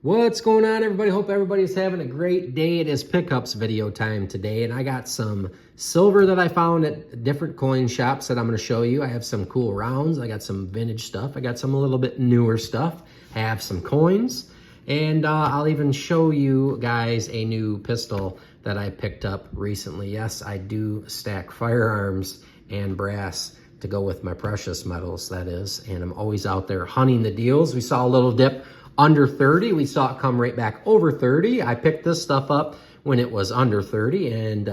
What's going on, everybody? Hope everybody's having a great day. It is pickups video time today, and I got some silver that I found at different coin shops that I'm going to show you. I have some cool rounds. I got some vintage stuff. I got some a little bit newer stuff. I have some coins, and I'll even show you guys a new pistol that I picked up recently. Yes, I do stack firearms and brass to go with my precious metals, that is, and I'm always out there hunting the deals. We saw a little dip under 30. We saw it come right back over 30. I picked this stuff up when it was under 30, and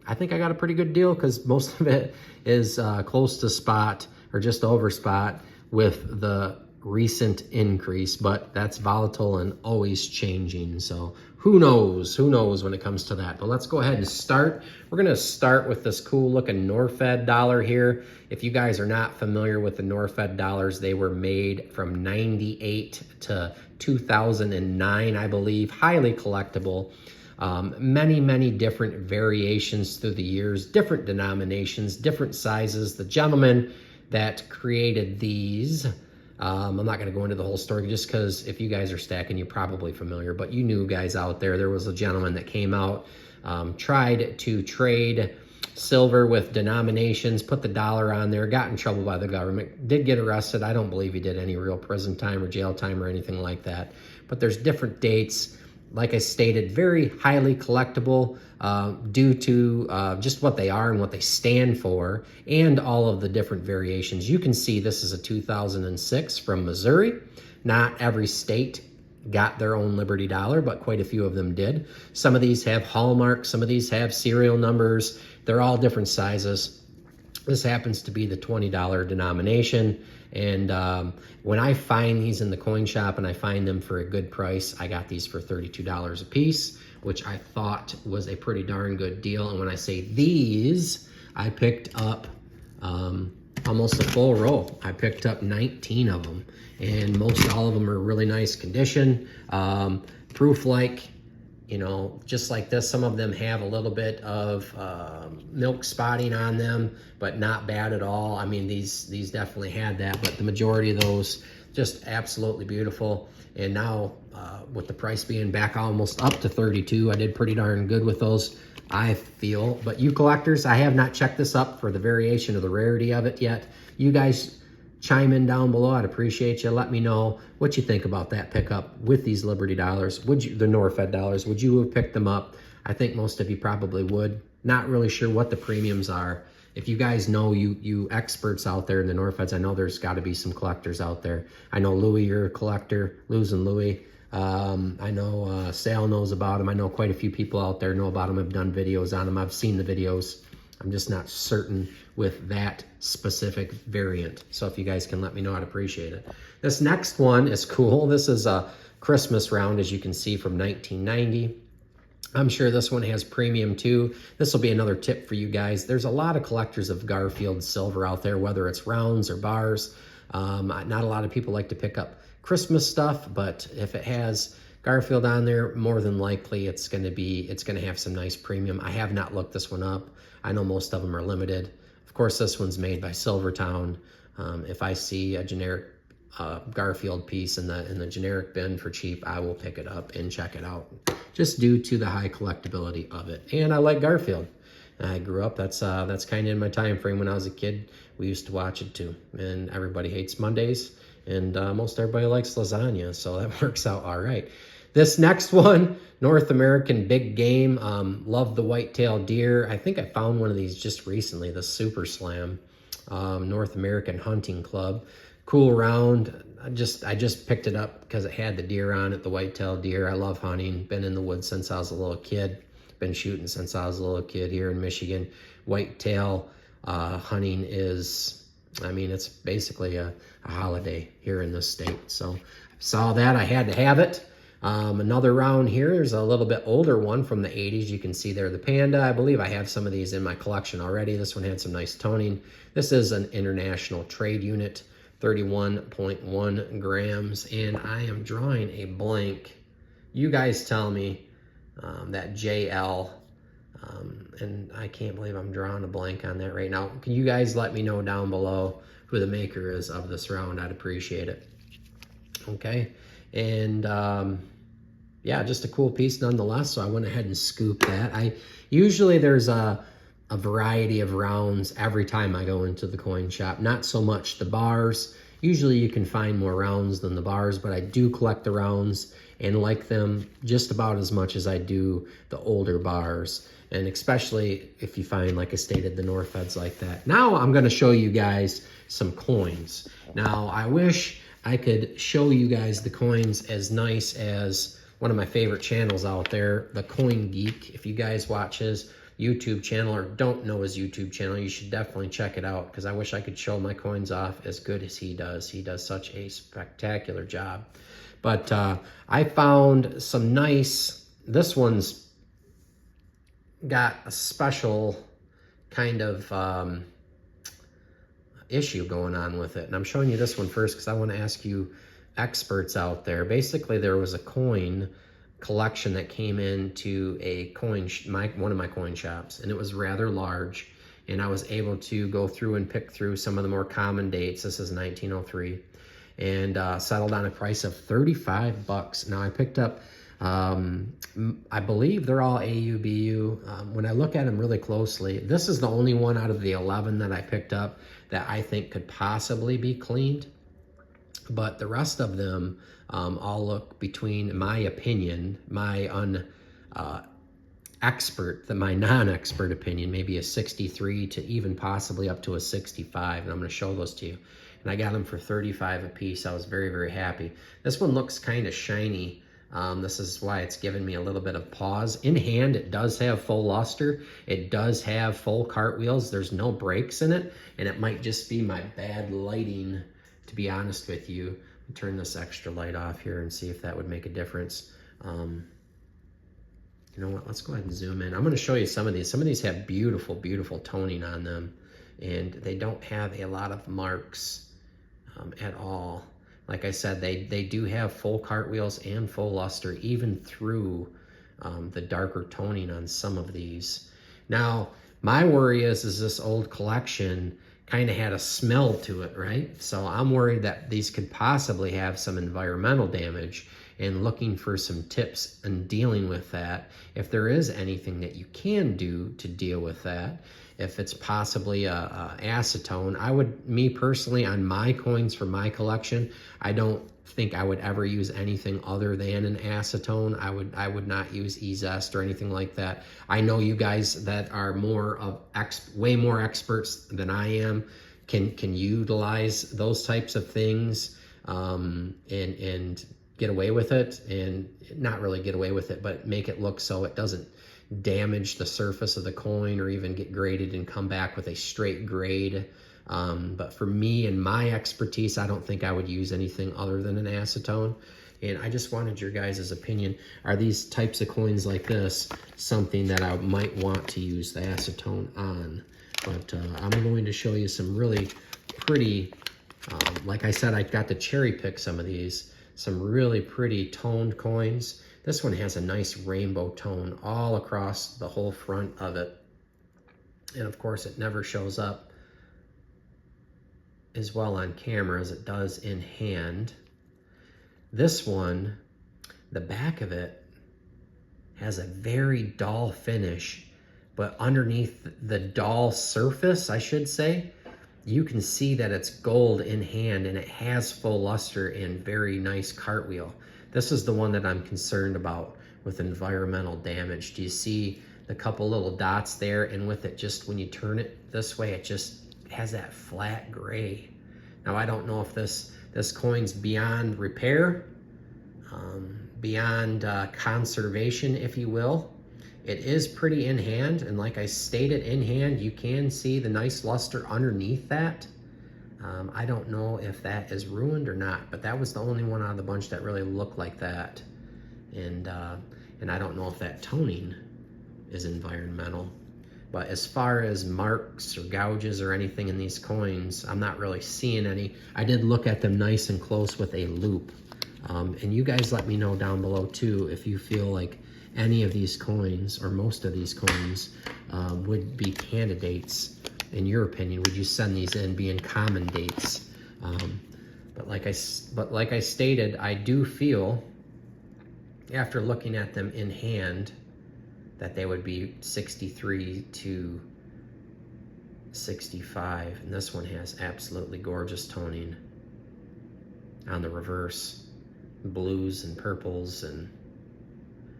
I think I got a pretty good deal because most of it is close to spot or just over spot with the recent increase, but that's volatile and always changing. So who knows when it comes to that. But let's go ahead and start. We're going to start with this cool looking Norfed dollar here. If you guys are not familiar with the Norfed dollars, they were made from 98 to 2009, I believe. Highly collectible. Many different variations through the years, different denominations, different sizes. The gentleman that created these, I'm not going to go into the whole story just because if you guys are stacking, you're probably familiar, but you knew guys out there. There was a gentleman that came out, tried to trade silver with denominations, put the dollar on there, got in trouble by the government, did get arrested. I don't believe he did any real prison time or jail time or anything like that. But there's different dates. Like I stated, very highly collectible due to just what they are and what they stand for and all of the different variations. You can see this is a 2006 from Missouri. Not every state got their own Liberty dollar, but quite a few of them did. Some of these have hallmarks, some of these have serial numbers. They're all different sizes. This happens to be the $20 denomination. And when I find these in the coin shop and I find them for a good price, I got these for $32 a piece, which I thought was a pretty darn good deal. And when I say these, I picked up almost a full roll. I picked up 19 of them, and most all of them are really nice condition. Proof like, you know, just like this. Some of them have a little bit of milk spotting on them, but not bad at all. I mean, these definitely had that, but the majority of those just absolutely beautiful. And now with the price being back almost up to 32, I did pretty darn good with those, I feel. But you collectors, I have not checked this up for the variation or the rarity of it yet. You guys chime in down below. I'd appreciate you. Let me know what you think about that pickup with these Liberty dollars. Would you, the Norfed dollars, would you have picked them up? I think most of you probably would. Not really sure what the premiums are. If you guys know, you experts out there in the Norfeds, I know there's got to be some collectors out there. I know Louie, you're a collector, losing Louie. I know Sal knows about him. I know quite a few people out there know about him. I've done videos on him. I've seen the videos. I'm just not certain with that specific variant. So if you guys can let me know, I'd appreciate it. This next one is cool. This is a Christmas round, as you can see, from 1990. I'm sure this one has premium too. This will be another tip for you guys. There's a lot of collectors of Garfield silver out there, whether it's rounds or bars. Not a lot of people like to pick up Christmas stuff, but if it has Garfield on there, more than likely it's going to have some nice premium. I have not looked this one up. I know most of them are limited. Of course, this one's made by Silvertown. If I see a generic Garfield piece in the generic bin for cheap, I will pick it up and check it out, just due to the high collectability of it. And I like Garfield. I grew up, that's kind of in my time frame. When I was a kid, we used to watch it too. And everybody hates Mondays, and most everybody likes lasagna, so that works out all right. This next one, North American Big Game. Love the white-tailed deer. I think I found one of these just recently, the Super Slam, North American Hunting Club. Cool round. I just picked it up because it had the deer on it, the white-tailed deer. I love hunting. Been in the woods since I was a little kid. Been shooting since I was a little kid here in Michigan. Whitetail hunting is, I mean, it's basically a holiday here in this state. So I saw that. I had to have it. Another round here, there's a little bit older one from the 80s. You can see there the Panda. I believe I have some of these in my collection already. This one had some nice toning. This is an international trade unit, 31.1 grams, and I am drawing a blank. You guys tell me that JL, and I can't believe I'm drawing a blank on that right now. Can you guys let me know down below who the maker is of this round? I'd appreciate it. Okay, and yeah, just a cool piece nonetheless. So I went ahead and scooped that. I usually there's a variety of rounds every time I go into the coin shop. Not so much the bars. Usually you can find more rounds than the bars, but I do collect the rounds and like them just about as much as I do the older bars. And especially if you find, like I stated, the North Feds like that. Now I'm going to show you guys some coins. Now I wish I could show you guys the coins as nice as one of my favorite channels out there, the Coin Geek. If you guys watch his YouTube channel or don't know his YouTube channel, you should definitely check it out, because I wish I could show my coins off as good as he does. He does such a spectacular job. But I found some nice, this one's got a special kind of issue going on with it. And I'm showing you this one first because I want to ask you experts out there. Basically, there was a coin collection that came into a one of my coin shops, and it was rather large, and I was able to go through and pick through some of the more common dates. This is 1903, and settled on a price of $35. Now I picked up, I believe they're all AUBU. When I look at them really closely, this is the only one out of the 11 that I picked up that I think could possibly be cleaned. But the rest of them all look, between my opinion, my non-expert opinion, maybe a 63 to even possibly up to a 65. And I'm going to show those to you. And I got them for 35 a piece. I was very, very happy. This one looks kind of shiny. This is why it's given me a little bit of pause. In hand, it does have full luster. It does have full cartwheels. There's no brakes in it. And it might just be my bad lighting, to be honest with you. Let me turn this extra light off here and see if that would make a difference. You know what? Let's go ahead and zoom in. I'm going to show you some of these. Some of these have beautiful, beautiful toning on them, and they don't have a lot of marks at all. Like I said, they do have full cartwheels and full luster, even through the darker toning on some of these. Now, my worry is this old collection kind of had a smell to it, right? So I'm worried that these could possibly have some environmental damage, and looking for some tips in dealing with that. If there is anything that you can do to deal with that, if it's possibly a acetone. Me personally, on my coins for my collection, I don't think I would ever use anything other than an acetone. I would not use E-Zest or anything like that. I know you guys that are way more experts than I am can utilize those types of things and get away with it, and not really get away with it, but make it look so it doesn't damage the surface of the coin or even get graded and come back with a straight grade. But for me and my expertise, I don't think I would use anything other than an acetone. And I just wanted your guys' opinion. Are these types of coins like this something that I might want to use the acetone on? But I'm going to show you some really pretty, like I said, I got to cherry pick some of these, some really pretty toned coins. This one has a nice rainbow tone all across the whole front of it. And of course, it never shows up as well on camera as it does in hand. This one, the back of it has a very dull finish, but underneath the dull surface, I should say, you can see that it's gold in hand, and it has full luster and very nice cartwheel. This is the one that I'm concerned about with environmental damage. Do you see the couple little dots there? And with it, just when you turn it this way, it just has that flat gray. Now, I don't know if this coin's beyond repair, beyond conservation, if you will. It is pretty in hand, and like I stated, in hand, you can see the nice luster underneath that. I don't know if that is ruined or not, but that was the only one out of the bunch that really looked like that. And I don't know if that toning is environmental. But as far as marks or gouges or anything in these coins, I'm not really seeing any. I did look at them nice and close with a loop. And you guys let me know down below too if you feel like any of these coins or most of these coins would be candidates. In your opinion, would you send these in being common dates? But like I stated, I do feel after looking at them in hand, that they would be 63 to 65. And this one has absolutely gorgeous toning on the reverse, blues and purples, and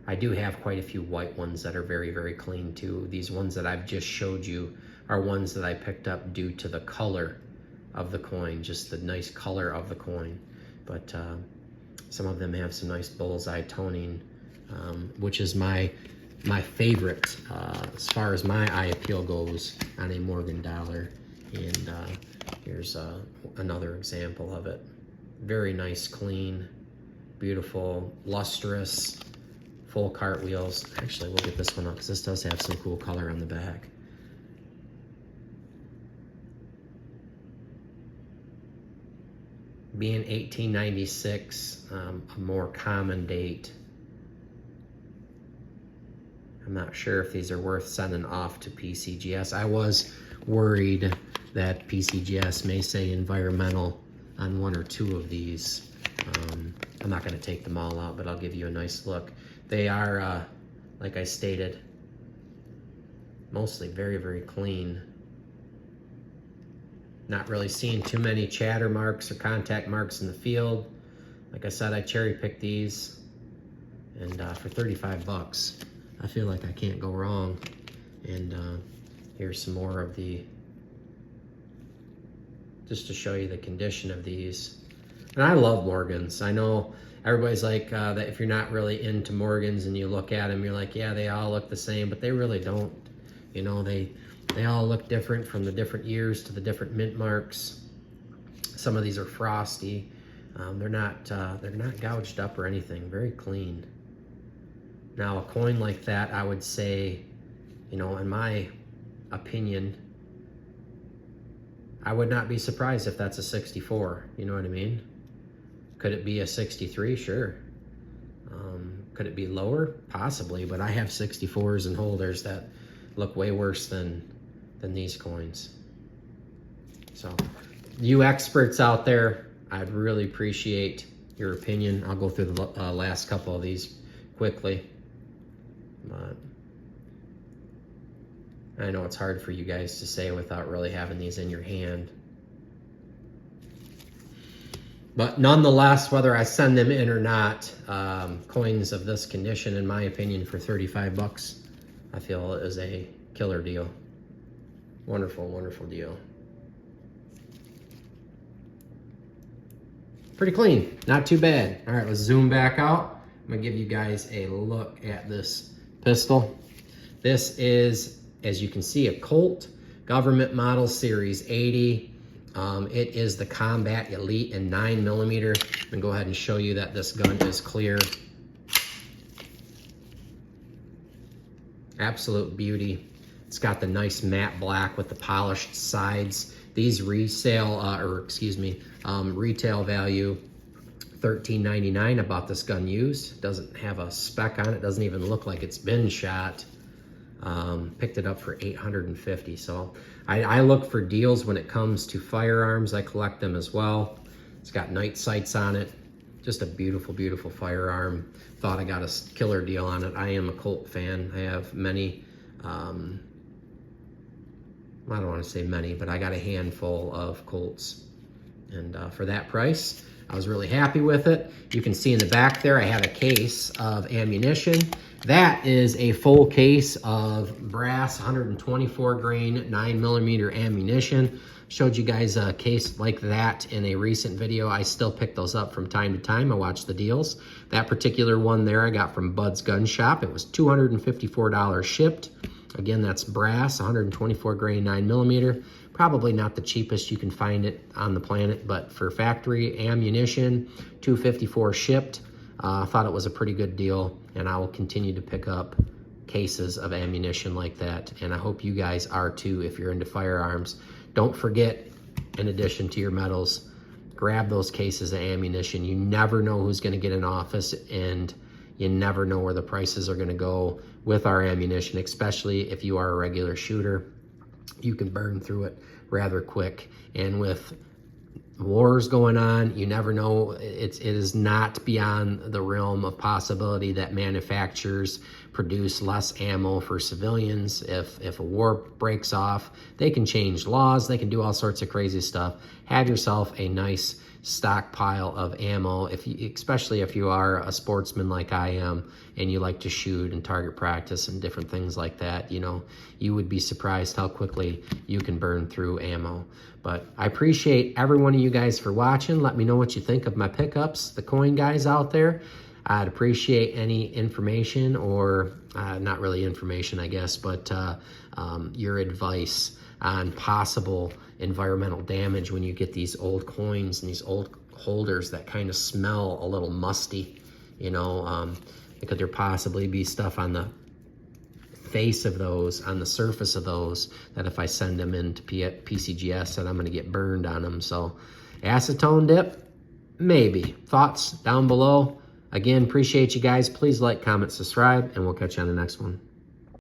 I do have quite a few white ones that are very, very clean too. These ones that I've just showed you are ones that I picked up due to the color of the coin, just the nice color of the coin. But some of them have some nice bullseye toning, which is my favorite as far as my eye appeal goes on a Morgan dollar. And here's another example of it. Very nice, clean, beautiful, lustrous, full cartwheels. Actually, we'll get this one up because this does have some cool color on the back. Being 1896, a more common date. I'm not sure if these are worth sending off to PCGS. I was worried that PCGS may say environmental on one or two of these. I'm not going to take them all out, but I'll give you a nice look. They are, like I stated, mostly very, very clean. Not really seeing too many chatter marks or contact marks in the field. Like I said, I cherry picked these, and for 35 bucks, I feel like I can't go wrong. And here's some more of the, just to show you the condition of these. And I love Morgans. I know everybody's like that if you're not really into Morgans and you look at them, you're like, yeah, they all look the same, but they really don't. You know, they all look different from the different years to the different mint marks. Some of these are frosty. They're not gouged up or anything. Very clean. Now, a coin like that, I would say, you know, in my opinion, I would not be surprised if that's a 64. You know what I mean? Could it be a 63? Sure. Could it be lower? Possibly, but I have 64s and holders that look way worse than these coins. So, you experts out there, I'd really appreciate your opinion. I'll go through the last couple of these quickly. But I know it's hard for you guys to say without really having these in your hand. But nonetheless, whether I send them in or not, coins of this condition, in my opinion, for 35 bucks, I feel is a killer deal. Wonderful, wonderful deal. Pretty clean, not too bad. All right, let's zoom back out. I'm gonna give you guys a look at this pistol. This is, as you can see, a Colt Government Model Series 80. It is the Combat Elite in 9mm. I'm gonna go ahead and show you that this gun is clear. Absolute beauty. It's got the nice matte black with the polished sides. These retail value $13.99. I bought this gun used. Doesn't have a spec on it. Doesn't even look like it's been shot. Picked it up for $850. So I look for deals when it comes to firearms. I collect them as well. It's got night sights on it. Just a beautiful, beautiful firearm. Thought I got a killer deal on it. I am a Colt fan. I have many, I don't want to say many, but I got a handful of Colts. And for that price, I was really happy with it. You can see in the back there, I have a case of ammunition. That is a full case of brass 124 grain 9mm ammunition. Showed you guys a case like that in a recent video. I still pick those up from time to time. I watch the deals. That particular one there I got from Bud's Gun Shop. It was $254 shipped. Again, that's brass, 124 grain 9mm. Probably not the cheapest you can find it on the planet, but for factory ammunition, $254 shipped. I thought it was a pretty good deal, and I will continue to pick up cases of ammunition like that. And I hope you guys are too if you're into firearms. Don't forget, in addition to your medals, grab those cases of ammunition. You never know who's going to get in office, and you never know where the prices are going to go with our ammunition, especially if you are a regular shooter. You can burn through it rather quick. And with wars going on. You never know. It is not beyond the realm of possibility that manufacturers produce less ammo for civilians. If a war breaks off, they can change laws. They can do all sorts of crazy stuff. Have yourself a nice stockpile of ammo, especially if you are a sportsman like I am and you like to shoot and target practice and different things like that. You know, you would be surprised how quickly you can burn through ammo. But I appreciate every one of you guys for watching. Let me know what you think of my pickups, the coin guys out there. I'd appreciate any information, or not really information, I guess, but your advice on possible environmental damage when you get these old coins and these old holders that kind of smell a little musty. You know, could there possibly be stuff on the face of those, on the surface of those, that if I send them into PCGS that I'm going to get burned on them? So acetone dip, maybe. Thoughts down below. Again, appreciate you guys. Please like, comment, subscribe, and we'll catch you on the next one.